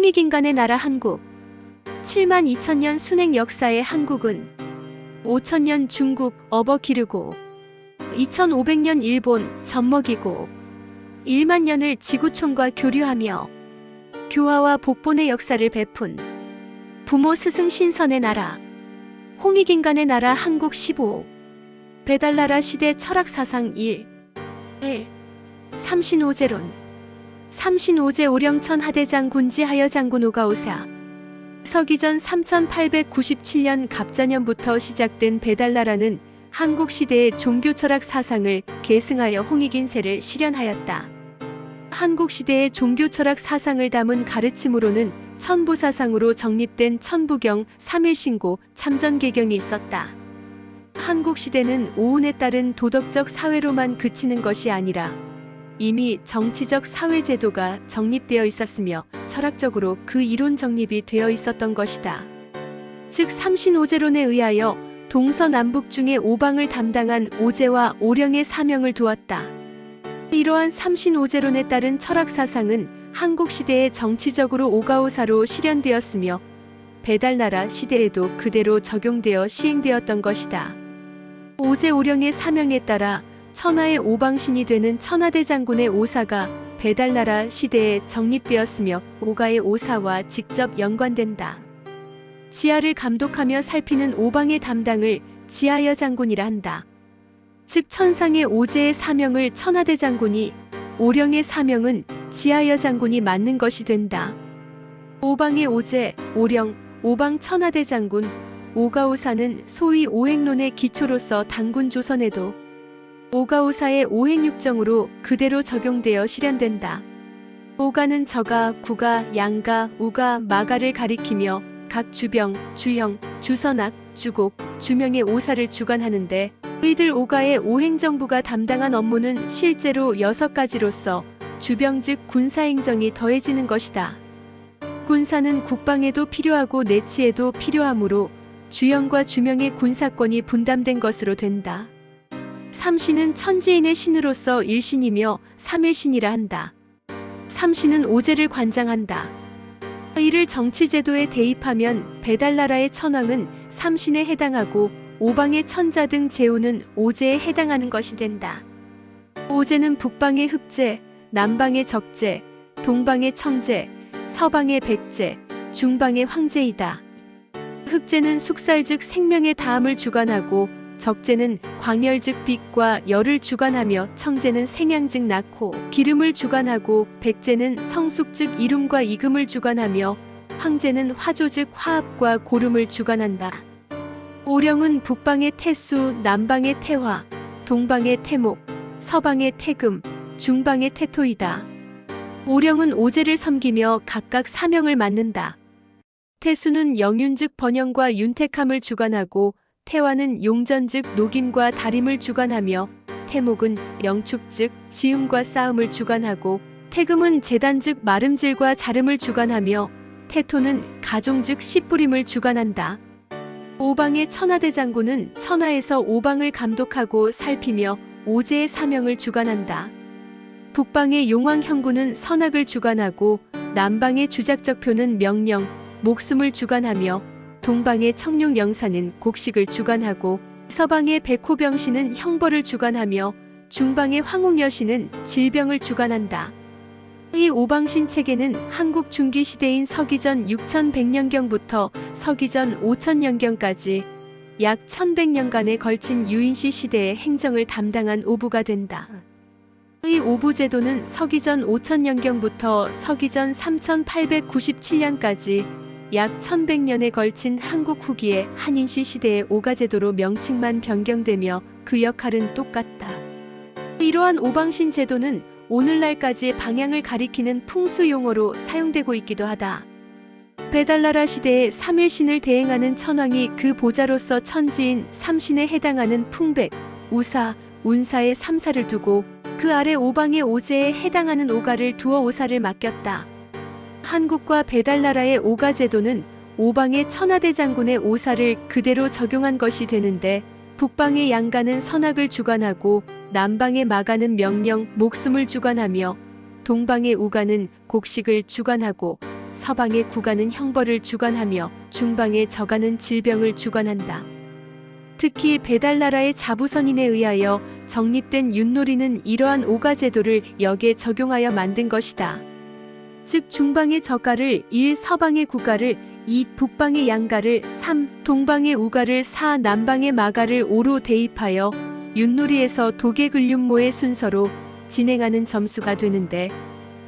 홍익인간의 나라 한국. 72,000년 순행 역사의 한국은 5,000년 중국 업어 기르고 2,500년 일본 젖먹이고 1만 년을 지구촌과 교류하며 교화와 복본의 역사를 베푼 부모 스승 신선의 나라 홍익인간의 나라 한국 15. 배달나라 시대 철학사상 1. 삼신오제론. 삼신오제 오령천 하대장 군지 하여장군 오가오사. 서기전 3897년 갑자년부터 시작된 배달나라는 한국 시대의 종교 철학 사상을 계승하여 홍익인세를 실현하였다. 한국 시대의 종교 철학 사상을 담은 가르침으로는 천부사상으로 정립된 천부경, 삼일신고, 참전개경이 있었다. 한국 시대는 오운에 따른 도덕적 사회로만 그치는 것이 아니라 이미 정치적 사회제도가 정립되어 있었으며 철학적으로 그 이론 정립이 되어 있었던 것이다. 즉 삼신오제론에 의하여 동서남북 중에 오방을 담당한 오제와 오령의 사명을 두었다. 이러한 삼신오제론에 따른 철학사상은 한국 시대에 정치적으로 오가오사로 실현되었으며 배달나라 시대에도 그대로 적용되어 시행되었던 것이다. 오제 오령의 사명에 따라 천하의 오방신이 되는 천하대장군의 오사가 배달나라 시대에 정립되었으며 오가의 오사와 직접 연관된다. 지하를 감독하며 살피는 오방의 담당을 지하여장군이라 한다. 즉 천상의 오제의 사명을 천하대장군이, 오령의 사명은 지하여장군이 맡는 것이 된다. 오방의 오제, 오령, 오방 천하대장군, 오가오사는 소위 오행론의 기초로서 단군 조선에도 오가오사의 오행육정으로 그대로 적용되어 실현된다. 오가는 저가, 구가, 양가, 우가, 마가를 가리키며 각 주병, 주형, 주선악, 주곡, 주명의 오사를 주관하는데 이들 오가의 오행정부가 담당한 업무는 실제로 6가지로서 주병 즉 군사행정이 더해지는 것이다. 군사는 국방에도 필요하고 내치에도 필요하므로 주형과 주명의 군사권이 분담된 것으로 된다. 삼신은 천지인의 신으로서 일신이며 삼일신이라 한다. 삼신은 오제를 관장한다. 이를 정치제도에 대입하면 배달나라의 천황은 삼신에 해당하고 오방의 천자 등 제후는 오제에 해당하는 것이 된다. 오제는 북방의 흑제, 남방의 적제, 동방의 청제, 서방의 백제, 중방의 황제이다. 흑제는 숙살 즉 생명의 다함을 주관하고 적제는 광열 즉 빛과 열을 주관하며 청제는 생양 즉 낳고 기름을 주관하고 백제는 성숙 즉 이룸과 익음을 주관하며 황제는 화조 즉 화합과 고름을 주관한다. 오령은 북방의 태수, 남방의 태화, 동방의 태목, 서방의 태금, 중방의 태토이다. 오령은 오제를 섬기며 각각 사명을 맡는다. 태수는 영윤 즉 번영과 윤택함을 주관하고 태화는 용전 즉 녹임과 다림을 주관하며 태목은 영축 즉 지음과 싸움을 주관하고 태금은 재단 즉 마름질과 자름을 주관하며 태토는 가종 즉 씨뿌림을 주관한다. 오방의 천하대장군은 천하에서 오방을 감독하고 살피며 오제의 사명을 주관한다. 북방의 용왕형군은 선악을 주관하고 남방의 주작적표는 명령, 목숨을 주관하며 동방의 청룡영사는 곡식을 주관하고 서방의 백호병신은 형벌을 주관하며 중방의 황웅여신은 질병을 주관한다. 이 오방신 체계는 한국 중기시대인 서기전 6100년경부터 서기전 5000년경까지 약 1100년간에 걸친 유인시 시대의 행정을 담당한 오부가 된다. 이 오부제도는 서기전 5000년경부터 서기전 3897년까지 약 1100년에 걸친 한국 후기의 한인시 시대의 오가제도로 명칭만 변경되며 그 역할은 똑같다. 이러한 오방신 제도는 오늘날까지 방향을 가리키는 풍수 용어로 사용되고 있기도 하다. 배달나라 시대에 삼일신을 대행하는 천황이 그 보좌로서 천지인 삼신에 해당하는 풍백, 우사, 운사의 삼사를 두고 그 아래 오방의 오제에 해당하는 오가를 두어 오사를 맡겼다. 한국과 배달나라의 오가제도는 오방의 천하대장군의 오사를 그대로 적용한 것이 되는데 북방의 양가는 선악을 주관하고 남방의 마가는 명령, 목숨을 주관하며 동방의 우가는 곡식을 주관하고 서방의 국가는 형벌을 주관하며 중방의 저가는 질병을 주관한다. 특히 배달나라의 자부선인에 의하여 정립된 윷놀이는 이러한 오가제도를 역에 적용하여 만든 것이다. 즉 중방의 저가를 1. 서방의 국가를 2. 북방의 양가를 3. 동방의 우가를 4. 남방의 마가를 5로 대입하여 윷놀이에서 도계근륜모의 순서로 진행하는 점수가 되는데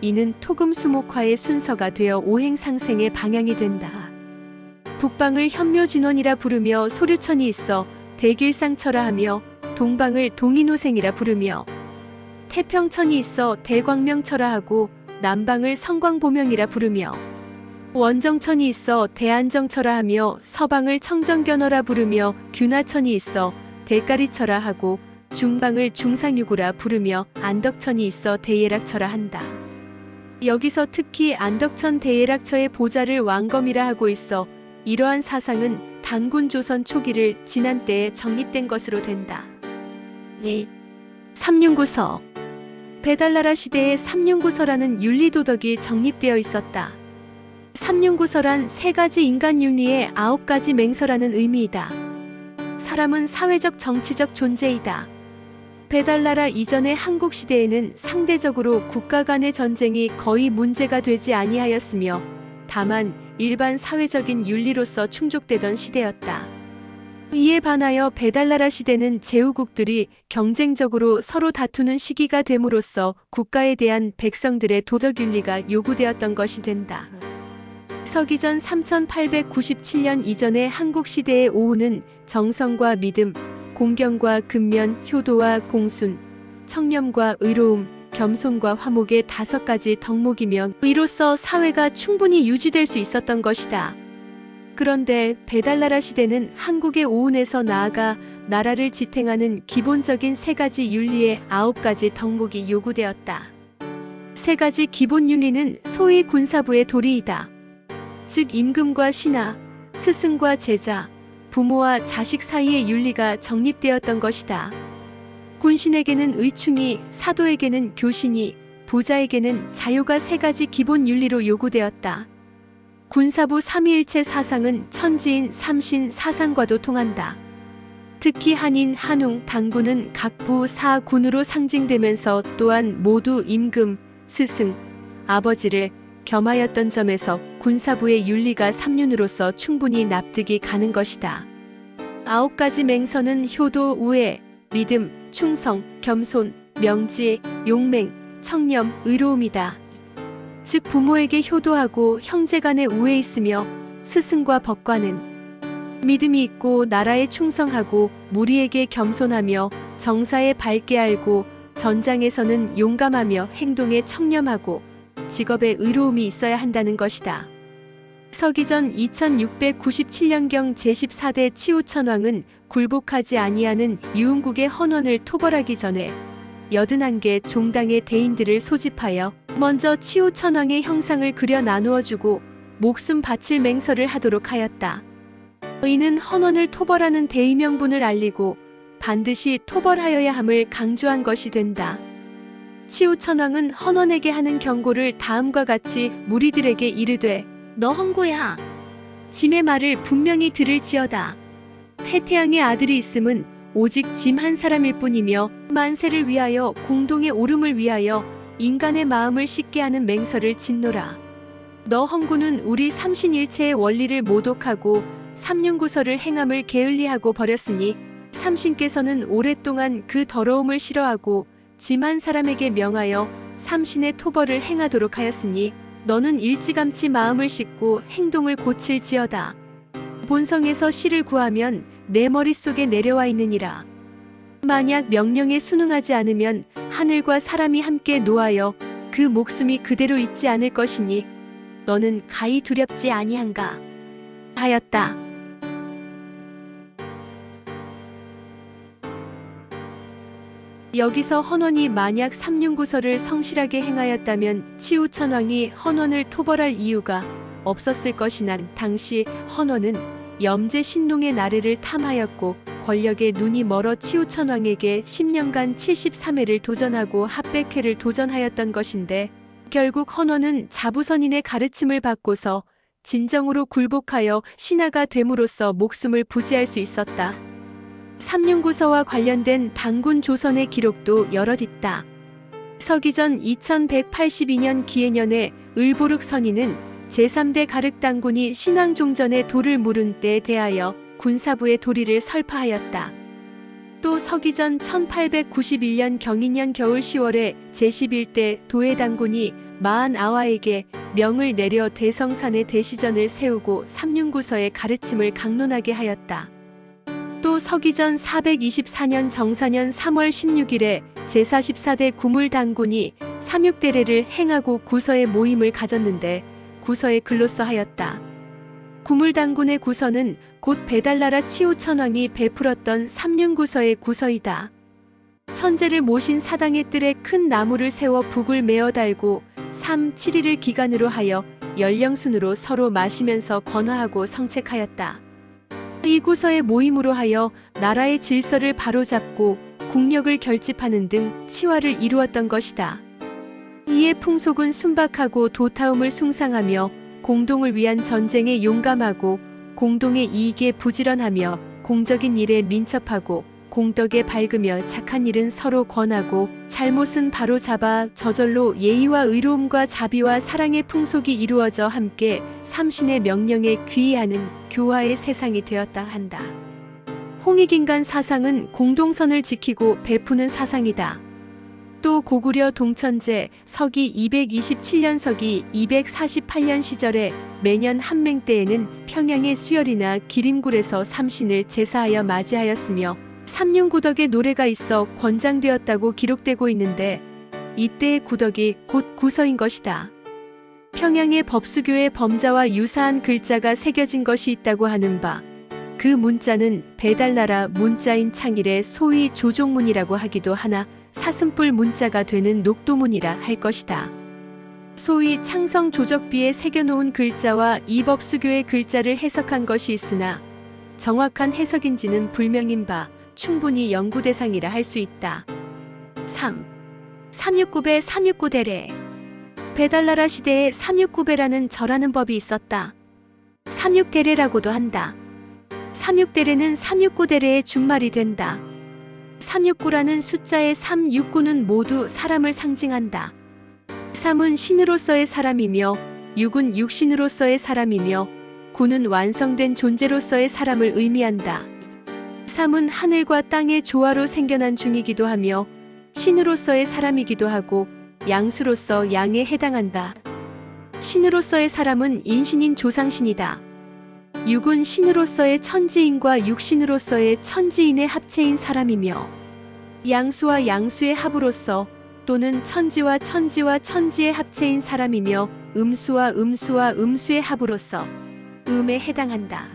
이는 토금수목화의 순서가 되어 오행상생의 방향이 된다. 북방을 현묘진원이라 부르며 소류천이 있어 대길상처라 하며 동방을 동인호생이라 부르며 태평천이 있어 대광명처라 하고 남방을 성광보명이라 부르며 원정천이 있어 대안정처라 하며 서방을 청정견어라 부르며 규나천이 있어 대가리처라 하고 중방을 중상유구라 부르며 안덕천이 있어 대예락처라 한다. 여기서 특히 안덕천 대예락처의 보좌를 왕검이라 하고 있어 이러한 사상은 단군 조선 초기를 지난 때에 정립된 것으로 된다. 2. 삼륜구서. 배달나라 시대에 삼륜구서라는 윤리도덕이 정립되어 있었다. 삼륜구서란 3가지 인간윤리의 9가지 맹서라는 의미이다. 사람은 사회적 정치적 존재이다. 배달나라 이전의 한국 시대에는 상대적으로 국가 간의 전쟁이 거의 문제가 되지 아니하였으며 다만 일반 사회적인 윤리로서 충족되던 시대였다. 이에 반하여 배달나라 시대는 제후국들이 경쟁적으로 서로 다투는 시기가 됨으로써 국가에 대한 백성들의 도덕윤리가 요구되었던 것이 된다. 서기전 3897년 이전의 한국 시대의 오후는 정성과 믿음, 공경과 근면, 효도와 공순, 청렴과 의로움, 겸손과 화목의 5가지 덕목이며 이로써 사회가 충분히 유지될 수 있었던 것이다. 그런데 배달나라 시대는 한국의 오운에서 나아가 나라를 지탱하는 기본적인 3가지 윤리의 9가지 덕목이 요구되었다. 3가지 기본 윤리는 소위 군사부의 도리이다. 즉 임금과 신하, 스승과 제자, 부모와 자식 사이의 윤리가 정립되었던 것이다. 군신에게는 의충이, 사도에게는 교신이, 부자에게는 자유가 3가지 기본 윤리로 요구되었다. 군사부 삼위일체 사상은 천지인 삼신 사상과도 통한다. 특히 한인, 한웅, 당군은 각 부 사군으로 상징되면서 또한 모두 임금, 스승, 아버지를 겸하였던 점에서 군사부의 윤리가 삼륜으로서 충분히 납득이 가는 것이다. 9가지 맹서는 효도, 우애, 믿음, 충성, 겸손, 명지, 용맹, 청렴, 의로움이다. 즉 부모에게 효도하고 형제간에 우애 있으며 스승과 법관은 믿음이 있고 나라에 충성하고 무리에게 겸손하며 정사에 밝게 알고 전장에서는 용감하며 행동에 청렴하고 직업에 의로움이 있어야 한다는 것이다. 서기전 2697년경 제14대 치우천왕은 굴복하지 아니하는 유흥국의 헌원을 토벌하기 전에 81개 종당의 대인들을 소집하여 먼저 치우천왕의 형상을 그려 나누어주고 목숨 바칠 맹서를 하도록 하였다. 이는 헌원을 토벌하는 대의 명분을 알리고 반드시 토벌하여야 함을 강조한 것이 된다. 치우천왕은 헌원에게 하는 경고를 다음과 같이 무리들에게 이르되 너 헌구야. 짐의 말을 분명히 들을지어다. 태태양의 아들이 있음은 오직 짐 한 사람일 뿐이며 만세를 위하여 공동의 오름을 위하여 인간의 마음을 씻게 하는 맹서를 짓노라. 너 헌구는 우리 삼신일체의 원리를 모독하고 삼륜구서를 행함을 게을리하고 버렸으니 삼신께서는 오랫동안 그 더러움을 싫어하고 짐 한 사람에게 명하여 삼신의 토벌을 행하도록 하였으니 너는 일찌감치 마음을 씻고 행동을 고칠지어다. 본성에서 실을 구하면 내 머릿속에 내려와 있느니라. 만약 명령에 순응하지 않으면 하늘과 사람이 함께 노하여 그 목숨이 그대로 있지 않을 것이니 너는 가히 두렵지 아니한가 하였다. 여기서 헌원이 만약 삼륜구서를 성실하게 행하였다면 치우천왕이 헌원을 토벌할 이유가 없었을 것이나 당시 헌원은 염제 신농의 나래를 탐하였고 권력에 눈이 멀어 치우천왕에게 10년간 73회를 도전하고 합백회를 도전하였던 것인데 결국 헌원은 자부선인의 가르침을 받고서 진정으로 굴복하여 신하가 됨으로써 목숨을 부지할 수 있었다. 삼륜구서와 관련된 단군 조선의 기록도 여럿 있다. 서기전 2182년 기해년에 을보륵 선인은 제3대 가륵당군이 신왕종전에 돌을 물은 때에 대하여 군사부의 도리를 설파하였다. 또 서기전 1891년 경인년 겨울 10월에 제11대 도해당군이 마한아와에게 명을 내려 대성산에 대시전을 세우고 삼륜구서의 가르침을 강론하게 하였다. 또 서기전 424년 정사년 3월 16일에 제44대 구물당군이 삼육대례를 행하고 구서의 모임을 가졌는데 구서에 글로써 하였다. 구물당군의 구서는 곧 배달나라 치우천왕이 베풀었던 삼륜구서의 구서이다. 천재를 모신 사당의 뜰에 큰 나무를 세워 북을 메어 달고 3, 7일을 기간으로 하여 연령순으로 서로 마시면서 건화하고 성책하였다. 이 구서의 모임으로 하여 나라의 질서를 바로잡고 국력을 결집하는 등 치화를 이루었던 것이다. 이의 풍속은 순박하고 도타움을 숭상하며 공동을 위한 전쟁에 용감하고 공동의 이익에 부지런하며 공적인 일에 민첩하고 공덕에 밝으며 착한 일은 서로 권하고 잘못은 바로 잡아 저절로 예의와 의로움과 자비와 사랑의 풍속이 이루어져 함께 삼신의 명령에 귀의하는 교화의 세상이 되었다 한다. 홍익인간 사상은 공동선을 지키고 베푸는 사상이다. 또 고구려 동천제 서기 227년 서기 248년 시절에 매년 한맹 때에는 평양의 수열이나 기림굴에서 삼신을 제사하여 맞이하였으며 삼륜구덕의 노래가 있어 권장되었다고 기록되고 있는데 이때의 구덕이 곧 구서인 것이다. 평양의 법수교의 범자와 유사한 글자가 새겨진 것이 있다고 하는 바, 그 문자는 배달나라 문자인 창일의 소위 조종문이라고 하기도 하나 사슴뿔 문자가 되는 녹도문이라 할 것이다. 소위 창성 조적비에 새겨놓은 글자와 이법수교의 글자를 해석한 것이 있으나 정확한 해석인지는 불명인 바 충분히 연구 대상이라 할 수 있다. 3. 삼육구배 삼육구대례. 배달나라 시대에 삼육구배라는 절하는 법이 있었다. 삼육대례라고도 한다. 삼육대례는 삼육구대례의 준말이 된다. 삼육구라는 숫자의 3, 6구는 모두 사람을 상징한다. 3은 신으로서의 사람이며 6은 육신으로서의 사람이며 9는 완성된 존재로서의 사람을 의미한다. 3은 하늘과 땅의 조화로 생겨난 중이기도 하며 신으로서의 사람이기도 하고 양수로서 양에 해당한다. 신으로서의 사람은 인신인 조상신이다. 6은 신으로서의 천지인과 육신으로서의 천지인의 합체인 사람이며 양수와 양수의 합으로서 또는 천지와 천지와 천지의 합체인 사람이며 음수와 음수와 음수의 합으로서 음에 해당한다.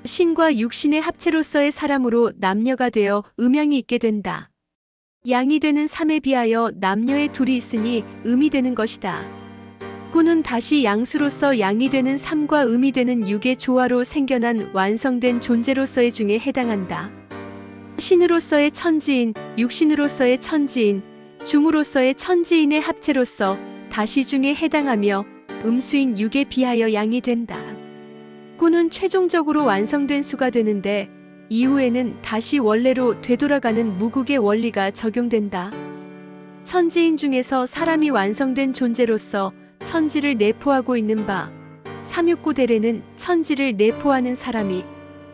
신과 육신의 합체로서의 사람으로 남녀가 되어 음양이 있게 된다. 양이 되는 3에 비하여 남녀의 둘이 있으니 음이 되는 것이다. 구는 다시 양수로서 양이 되는 3과 음이 되는 6의 조화로 생겨난 완성된 존재로서의 중에 해당한다. 신으로서의 천지인, 육신으로서의 천지인, 중으로서의 천지인의 합체로서 다시 중에 해당하며 음수인 6에 비하여 양이 된다. 구는 최종적으로 완성된 수가 되는데 이후에는 다시 원래로 되돌아가는 무국의 원리가 적용된다. 천지인 중에서 사람이 완성된 존재로서 천지를 내포하고 있는 바, 삼육구대례는 천지를 내포하는 사람이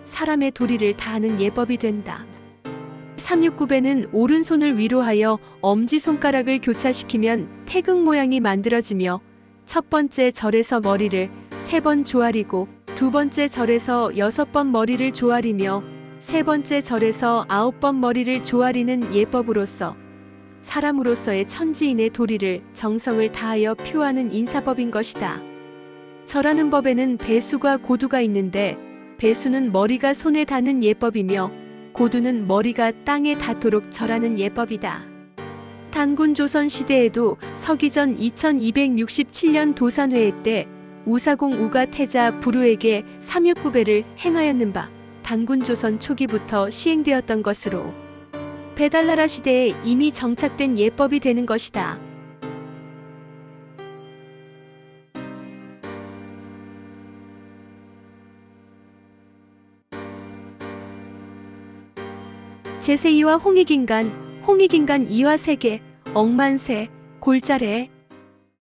사람의 도리를 다하는 예법이 된다. 삼육구배는 오른손을 위로 하여 엄지손가락을 교차시키면 태극 모양이 만들어지며 첫 번째 절에서 머리를 3번 조아리고 두 번째 절에서 6번 머리를 조아리며 세 번째 절에서 9번 머리를 조아리는 예법으로서 사람으로서의 천지인의 도리를 정성을 다하여 표하는 인사법인 것이다. 절하는 법에는 배수가 고두가 있는데 배수는 머리가 손에 닿는 예법이며 고두는 머리가 땅에 닿도록 절하는 예법이다. 단군 조선 시대에도 서기전 2267년 도산회의 때 우사공 우가 태자 부루에게 삼육구배를 행하였는 바 단군 조선 초기부터 시행되었던 것으로 배달나라 시대에 이미 정착된 예법이 되는 것이다. 제세2와 홍익인간, 홍익인간 2와 세계, 억만세, 골자래,